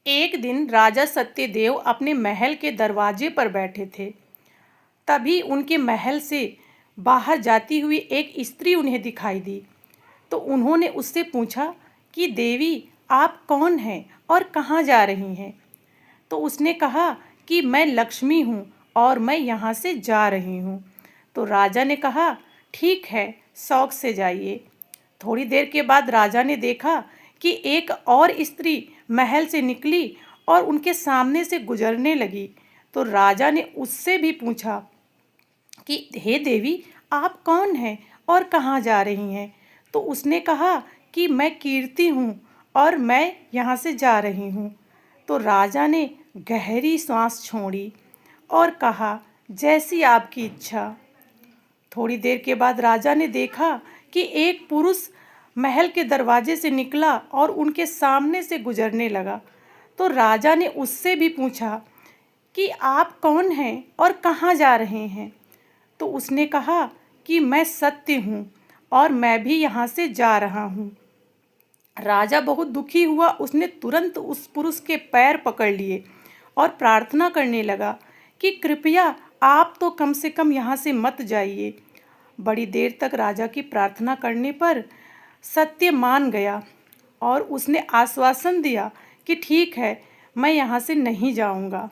एक दिन राजा सत्यदेव अपने महल के दरवाजे पर बैठे थे। तभी उनके महल से बाहर जाती हुई एक स्त्री उन्हें दिखाई दी। तो उन्होंने उससे पूछा कि देवी, आप कौन हैं और कहाँ जा रही हैं? तो उसने कहा कि मैं लक्ष्मी हूँ और मैं यहाँ से जा रही हूँ। तो राजा ने कहा, ठीक है, शौक से जाइए। थोड़ी देर के बाद राजा ने देखा कि एक और स्त्री महल से निकली और उनके सामने से गुजरने लगी। तो राजा ने उससे भी पूछा कि हे देवी, आप कौन हैं और कहाँ जा रही हैं? तो उसने कहा कि मैं कीर्ति हूँ और मैं यहाँ से जा रही हूँ। तो राजा ने गहरी सांस छोड़ी और कहा, जैसी आपकी इच्छा। थोड़ी देर के बाद राजा ने देखा कि एक पुरुष महल के दरवाजे से निकला और उनके सामने से गुजरने लगा। तो राजा ने उससे भी पूछा कि आप कौन हैं और कहाँ जा रहे हैं? तो उसने कहा कि मैं सत्य हूँ और मैं भी यहाँ से जा रहा हूँ। राजा बहुत दुखी हुआ। उसने तुरंत उस पुरुष के पैर पकड़ लिए और प्रार्थना करने लगा कि कृपया आप तो कम से कम यहाँ से मत जाइए। बड़ी देर तक राजा की प्रार्थना करने पर सत्य मान गया और उसने आश्वासन दिया कि ठीक है, मैं यहाँ से नहीं जाऊँगा।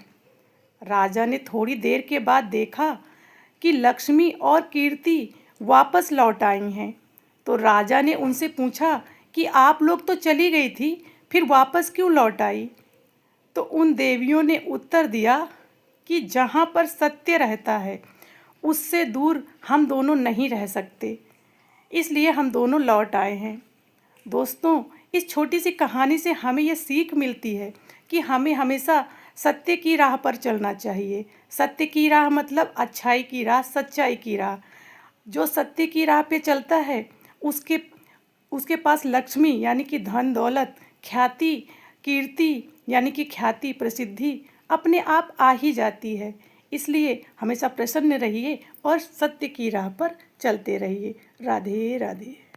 राजा ने थोड़ी देर के बाद देखा कि लक्ष्मी और कीर्ति वापस लौट आई हैं। तो राजा ने उनसे पूछा कि आप लोग तो चली गई थी, फिर वापस क्यों लौट आई? तो उन देवियों ने उत्तर दिया कि जहाँ पर सत्य रहता है उससे दूर हम दोनों नहीं रह सकते, इसलिए हम दोनों लौट आए हैं। दोस्तों, इस छोटी सी कहानी से हमें ये सीख मिलती है कि हमें हमेशा सत्य की राह पर चलना चाहिए। सत्य की राह मतलब अच्छाई की राह, सच्चाई की राह। जो सत्य की राह पे चलता है उसके उसके पास लक्ष्मी यानी कि धन दौलत, ख्याति, कीर्ति यानी कि ख्याति, प्रसिद्धि अपने आप आ ही जाती है। इसलिए हमेशा प्रसन्न रहिए और सत्य की राह पर चलते रहिए। राधे राधे।